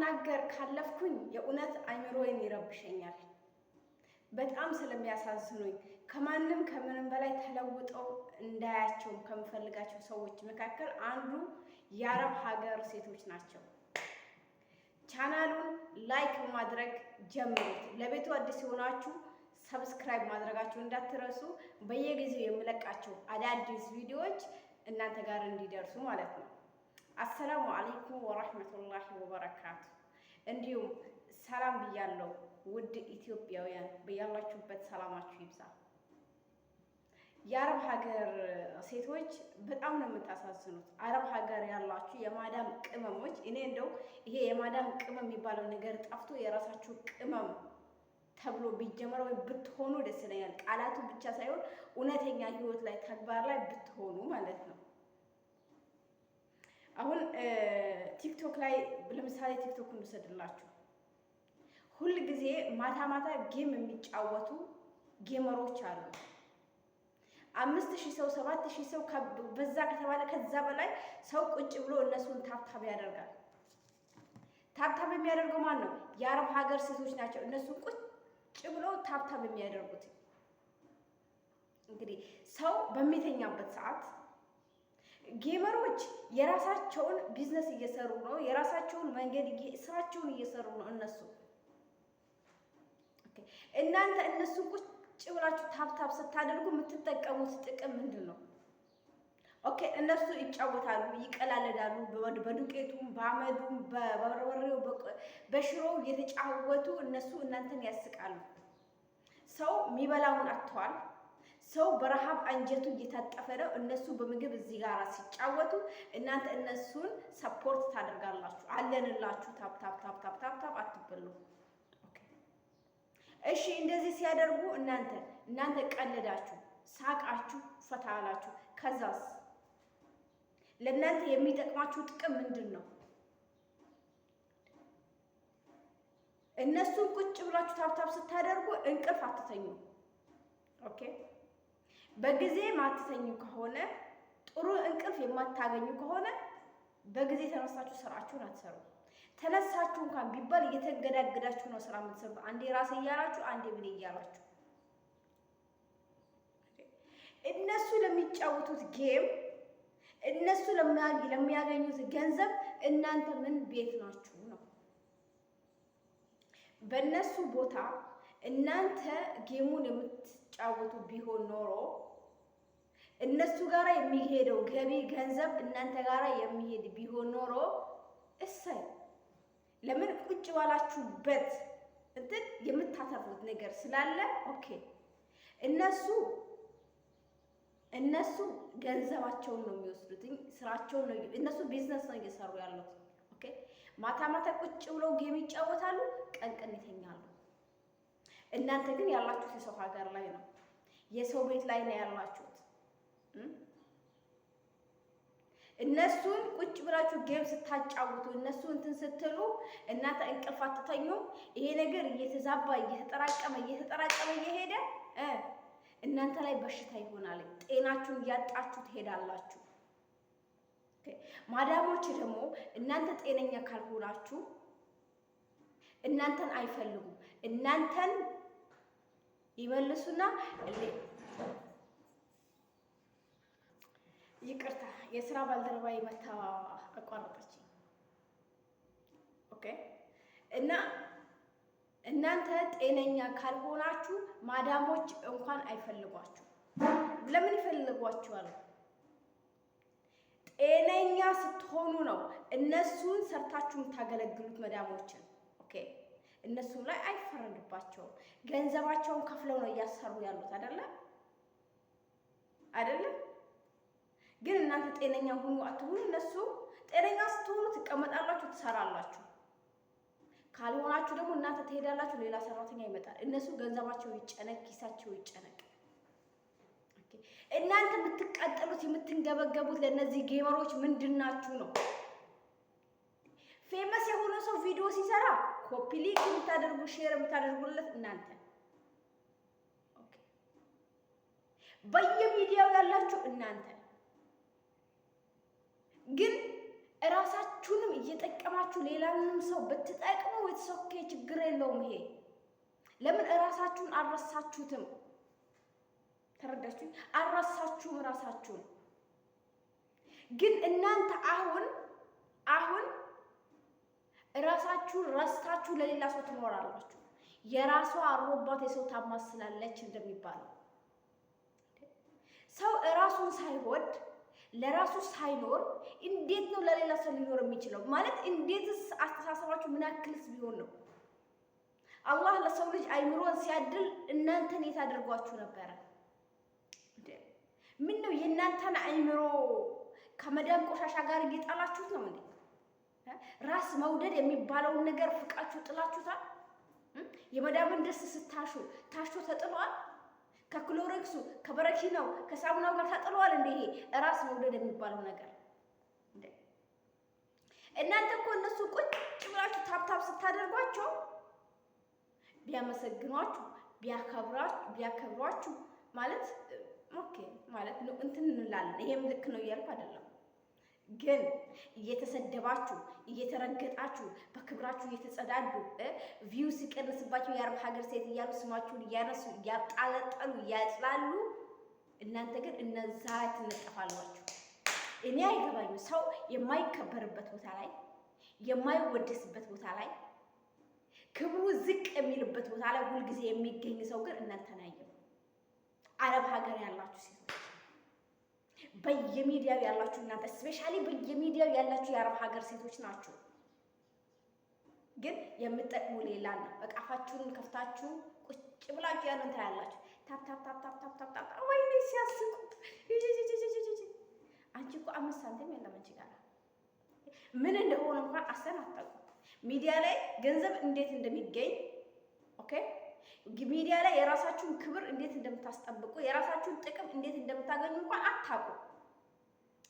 ሳልናገር ካለፍኩኝ የእውነት አይምሮዬን ይረብሸኛል። በጣም ስለሚያሳዝኑኝ ከማንም ከምንም በላይ ተለውጠው እንዳያቸው ከምፈልጋቸው ሰዎች መካከል አንዱ የአረብ ሀገር ሴቶች ናቸው። ቻናሉን ላይክ በማድረግ ጀምሩት። ለቤቱ አዲስ የሆናችሁ ሰብስክራይብ ማድረጋችሁ እንዳትረሱ። በየጊዜው የምለቃቸው አዳዲስ ቪዲዮዎች እናንተ ጋር እንዲደርሱ ማለት ነው። አሰላሙ አለይኩም ወራህመቱላሂ ወበረካቱ። እንዲሁም ሰላም ብያለሁ ውድ ኢትዮጵያውያን፣ በያላችሁበት ሰላማችሁ ይብዛ። የአረብ ሀገር ሴቶች በጣም ነው የምታሳዝኑት። አረብ ሀገር ያላችሁ የማዳም ቅመሞች፣ እኔ እንደው ይሄ የማዳም ቅመም የሚባለው ነገር ጠፍቶ የራሳችሁ ቅመም ተብሎ ቢጀመር ወይ ብትሆኑ ደስ ይለኛል። ቃላቱ ብቻ ሳይሆን እውነተኛ ህይወት ላይ ተግባር ላይ ብትሆኑ ማለት ነው። አሁን ቲክቶክ ላይ ለምሳሌ ቲክቶክ እንውሰድላችሁ። ሁል ጊዜ ማታ ማታ ጌም የሚጫወቱ ጌመሮች አሉ። 5000 ሰው 7000 ሰው በዛ ከተባለ ከዛ በላይ ሰው ቁጭ ብሎ እነሱን ታብታብ ያደርጋል። ታብታብ የሚያደርገው ማን ነው? የአረብ ሀገር ሴቶች ናቸው። እነሱ ቁጭ ብሎ ታብታብ የሚያደርጉት። እንግዲህ ሰው በሚተኛበት ሰዓት ጌመሮች የራሳቸውን ቢዝነስ እየሰሩ ነው። የራሳቸውን መንገድ ስራቸውን እየሰሩ ነው እነሱ። እናንተ እነሱን ቁጭ ብላችሁ ታብታብ ስታደርጉ የምትጠቀሙት ጥቅም ምንድን ነው? ኦኬ እነሱ ይጫወታሉ፣ ይቀላለዳሉ። በዱቄቱም በአመዱም በበርበሬው በሽሮው እየተጫወቱ እነሱ እናንተን ያስቃሉ። ሰው የሚበላውን አጥተዋል። ሰው በረሃብ አንጀቱ እየታጠፈ ነው። እነሱ በምግብ እዚህ ጋር ሲጫወቱ እናንተ እነሱን ሰፖርት ታደርጋላችሁ። አለንላችሁ፣ ታብታብ አትበሉ። እሺ እንደዚህ ሲያደርጉ እናንተ ቀለዳችሁ፣ ሳቃችሁ፣ ፈታ አላችሁ። ከዛስ ለእናንተ የሚጠቅማችሁ ጥቅም ምንድን ነው? እነሱን ቁጭ ብላችሁ ታብታብ ስታደርጉ እንቅልፍ አትተኙ። ኦኬ በጊዜ ማትተኙ ከሆነ ጥሩ እንቅልፍ የማታገኙ ከሆነ በጊዜ ተነሳችሁ ስራችሁን አትሰሩ። ተነሳችሁ እንኳን ቢባል እየተገዳገዳችሁ ነው ስራ የምትሰሩት። አንዴ ራስ እያላችሁ አንዴ ምን እያላችሁ። እነሱ ለሚጫወቱት ጌም፣ እነሱ ለሚያገኙት ገንዘብ እናንተ ምን ቤት ናችሁ ነው? በእነሱ ቦታ እናንተ ጌሙን የምትጫወቱ ቢሆን ኖሮ እነሱ ጋራ የሚሄደው ገቢ ገንዘብ እናንተ ጋራ የሚሄድ ቢሆን ኖሮ እሰይ። ለምን ቁጭ ባላችሁበት እንትን የምታተርፉት ነገር ስላለ ኦኬ። እነሱ ገንዘባቸውን ነው የሚወስዱት፣ ስራቸውን ነው። እነሱ ቢዝነስ ነው እየሰሩ ያሉት። ኦኬ ማታ ማታ ቁጭ ብለው ጌም ይጫወታሉ፣ ቀን ይተኛሉ። እናንተ ግን ያላችሁት የሰው ሀገር ላይ ነው፣ የሰው ቤት ላይ ነው ያላችሁት። እነሱን ቁጭ ብላችሁ ጌም ስታጫውቱ እነሱ እንትን ስትሉ እናንተ እንቅልፍ አትተኙም። ይሄ ነገር እየተዛባ እየተጠራቀመ እየሄደ እናንተ ላይ በሽታ ይሆናል። ጤናችሁን እያጣችሁ ትሄዳላችሁ። ማዳሞች ደግሞ እናንተ ጤነኛ ካልሆናችሁ እናንተን አይፈልጉም። እናንተን ይመልሱና ይቅርታ የስራ ባልደረባ መታ አቋረጠች። ኦኬ እና እናንተ ጤነኛ ካልሆናችሁ ማዳሞች እንኳን አይፈልጓችሁ። ለምን ይፈልጓችኋል? ጤነኛ ስትሆኑ ነው እነሱን ሰርታችሁ የምታገለግሉት ማዳሞችን። ኦኬ እነሱ ላይ አይፈረድባቸውም። ገንዘባቸውን ከፍለው ነው እያሰሩ ያሉት አይደለም? ግን እናንተ ጤነኛ ሁኑ አትሁኑ፣ እነሱ ጤነኛ ስትሆኑ ትቀመጣላችሁ፣ ትሰራላችሁ። ካልሆናችሁ ደግሞ እናንተ ትሄዳላችሁ፣ ሌላ ሰራተኛ ይመጣል። እነሱ ገንዘባቸው ይጨነቅ፣ ኪሳቸው ይጨነቅ። እናንተ የምትቃጠሉት የምትንገበገቡት ለእነዚህ ጌመሮች ምንድናችሁ ነው? ፌመስ የሆነ ሰው ቪዲዮ ሲሰራ ኮፒ ሊንክ የምታደርጉ ሼር የምታደርጉለት እናንተ። ኦኬ በየሚዲያው ያላችሁ እናንተ። ግን እራሳችሁንም እየጠቀማችሁ ሌላንም ሰው ብትጠቅሙ የተሶኬ ችግር የለውም። ይሄ ለምን እራሳችሁን አልረሳችሁትም? ተረዳችሁ? አልረሳችሁም እራሳችሁን። ግን እናንተ አሁን እራሳችሁን ረስታችሁ ለሌላ ሰው ትኖራላችሁ። የራሷ አሮባት የሰው ታማስላለች እንደሚባለው ሰው እራሱን ሳይወድ ለራሱ ሳይኖር እንዴት ነው ለሌላ ሰው ሊኖር የሚችለው? ማለት እንዴትስ አስተሳሰባችሁ ምን ያክልስ ቢሆን ነው? አላህ ለሰው ልጅ አይምሮን ሲያድል እናንተን የት አድርጓችሁ ነበረ? ምን ነው የእናንተን አይምሮ ከመዳም ቆሻሻ ጋር እየጣላችሁት ነው እንዴ? ራስ መውደድ የሚባለውን ነገር ፍቃችሁ ጥላችሁታል። የመዳምን ደስ ስታሹ ታሽቶ ተጥሏል። ከክሎሮክሱ ከበረኪናው ከሳሙናው ጋር ተጥሏል። እንዴ ይሄ ራስ መውደድ የሚባለው ነገር እንዴ! እናንተ እኮ እነሱ ቁጭ ብላችሁ ታብታብ ስታደርጓቸው ቢያመሰግኗችሁ ቢያከብሯችሁ ማለት ኦኬ ማለት ነው እንትን እንላለን። ይሄም ልክ ነው እያልኩ አይደለም። ግን እየተሰደባችሁ እየተረገጣችሁ በክብራችሁ እየተጸዳዱ ቪው ሲቀንስባችሁ የአረብ ሀገር ሴት እያሉ ስማችሁን እያነሱ እያጣለጠሉ እያጥላሉ፣ እናንተ ግን እነዛ ትነጠፋላችሁ። እኔ አይገባኝም። ሰው የማይከበርበት ቦታ ላይ የማይወደስበት ቦታ ላይ ክብሩ ዝቅ የሚልበት ቦታ ላይ ሁልጊዜ የሚገኝ ሰው ግን እናንተን አየሁ። አረብ ሀገር ያላችሁ ሴቶች በየሚዲያው ያላችሁ እናንተ ስፔሻሊ በየሚዲያው ያላችሁ የአረብ ሀገር ሴቶች ናችሁ። ግን የምትጠቅሙ ሌላ ነው። እቃፋችሁን ከፍታችሁ ቁጭ ብላችሁ ያንን ታያላችሁ። ታፕ ታፕ ታፕ ታፕ ታፕ ታፕ ታፕ ወይኔ ሲያስቁ! አንቺ እኮ 5 ሳንቲም የለም አንቺ ጋር ምን እንደሆነ እንኳን አሰናጣቁ። ሚዲያ ላይ ገንዘብ እንዴት እንደሚገኝ ኦኬ፣ ሚዲያ ላይ የራሳችሁን ክብር እንዴት እንደምታስጠብቁ የራሳችሁን ጥቅም እንዴት እንደምታገኙ እንኳን አታውቁ።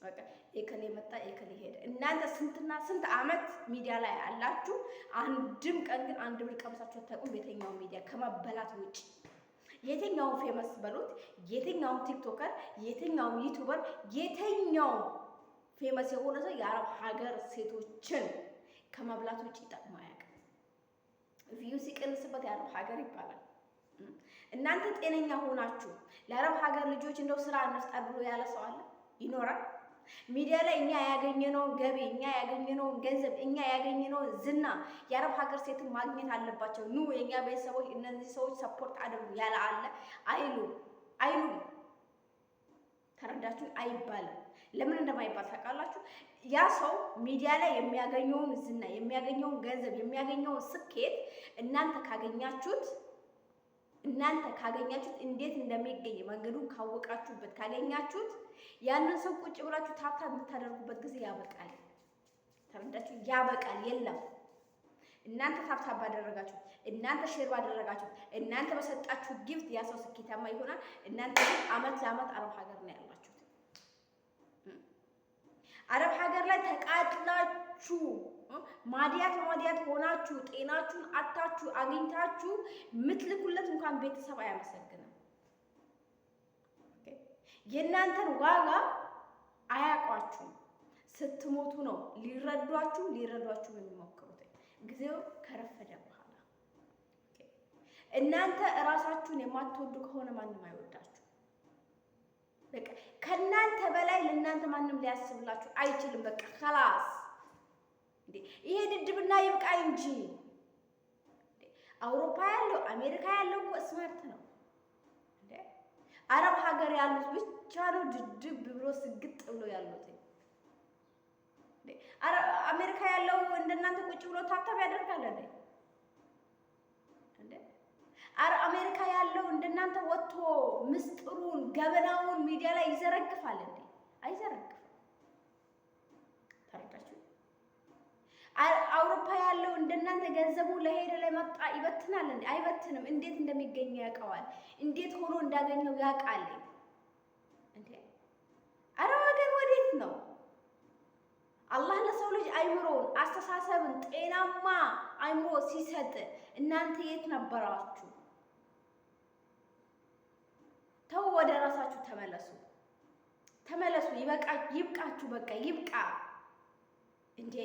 በቃ ኤከሌ መጣ ኤከሌ ሄደ። እናንተ ስንትና ስንት ዓመት ሚዲያ ላይ አላችሁ። አንድም ቀን ግን አንድ ብር ቀምሳችሁ አታውቁም። የትኛው ሚዲያ ከመበላት ውጭ የትኛውም ፌመስ በሉት፣ የትኛውም ቲክቶከር፣ የትኛውም ዩቲዩበር፣ የትኛውም ፌመስ የሆነ ሰው የአረብ ሀገር ሴቶችን ከመብላት ውጭ ጠቅሞ አያውቅም። ቪው ሲቀንስበት የአረብ ሀገር ይባላል። እናንተ ጤነኛ ሆናችሁ ለአረብ ሀገር ልጆች እንደው ስራ እንፍጠር ብሎ ያለ ሰው አለ? ይኖራል? ሚዲያ ላይ እኛ ያገኘነውን ገቢ፣ እኛ ያገኘነውን ገንዘብ፣ እኛ ያገኘነውን ዝና የአረብ ሀገር ሴትን ማግኘት አለባቸው። ኑ የኛ ቤተሰቦች እነዚህ ሰዎች ሰፖርት አድርጉ ያለ አለ? አይሉም። ተረዳችሁ? አይባልም። ለምን እንደማይባል ታውቃላችሁ? ያ ሰው ሚዲያ ላይ የሚያገኘውን ዝና፣ የሚያገኘውን ገንዘብ፣ የሚያገኘውን ስኬት እናንተ ካገኛችሁት እንዴት እንደሚገኝ መንገዱን ካወቃችሁበት ካገኛችሁት ያንን ሰው ቁጭ ብላችሁ ታፕታ የምታደርጉበት ጊዜ ያበቃል። ተረዳችሁ? ያበቃል። የለም እናንተ ታፕታ ባደረጋችሁ፣ እናንተ ሼር ባደረጋችሁ፣ እናንተ በሰጣችሁ ጊፍት ያ ሰው ስኬታማ ይሆናል። እናንተ ግን አመት ለአመት አረብ ሀገር ነው ያላችሁት። አረብ ሀገር ላይ ተቃጥላችሁ ማዲያት ሆናችሁ ጤናችሁን አታችሁ አግኝታችሁ የምትልኩለት እንኳን ቤተሰብ አያመሰግንም። የእናንተን ዋጋ አያውቋችሁም። ስትሞቱ ነው ሊረዷችሁ የሚሞክሩት ጊዜው ከረፈደ በኋላ። እናንተ እራሳችሁን የማትወዱ ከሆነ ማንም አይወዳችሁ። በቃ ከእናንተ በላይ ለእናንተ ማንም ሊያስብላችሁ አይችልም። በቃ خلاص እንዴ ይሄ ድድብና ይብቃ እንጂ አውሮፓ ያለው አሜሪካ ያለው እኮ ስማርት ነው እንዴ። አረብ ሀገር ያሉት ብቻ ነው ድድብ ብሎ ስግጥ ብሎ ያሉት እንዴ። አሜሪካ ያለው እንደናንተ ቁጭ ብሎ ታብታብ ያደርጋል እንዴ? አሜሪካ ያለው እንደናንተ ወጥቶ ምስጥሩን ገበናውን ሚዲያ ላይ ይዘረግፋል እንዴ? አይዘረግፍም። ተረዳችሁ? አውሮፓ ያለው እንደናንተ ገንዘቡ ለሄደ ለመጣ ይበትናል እንዴ? አይበትንም። እንዴት እንደሚገኝ ያውቀዋል። እንዴት ሆኖ እንዳገኘው ያውቃል እንዴ። አረብ ሀገር ወዴት ነው? አላህ ለሰው ልጅ አይምሮን አስተሳሰብን ጤናማ አይምሮ ሲሰጥ እናንተ የት ነበራችሁ? ተው፣ ወደ ራሳችሁ ተመለሱ። ይብቃችሁ። በቃ ይብቃ። እንዴ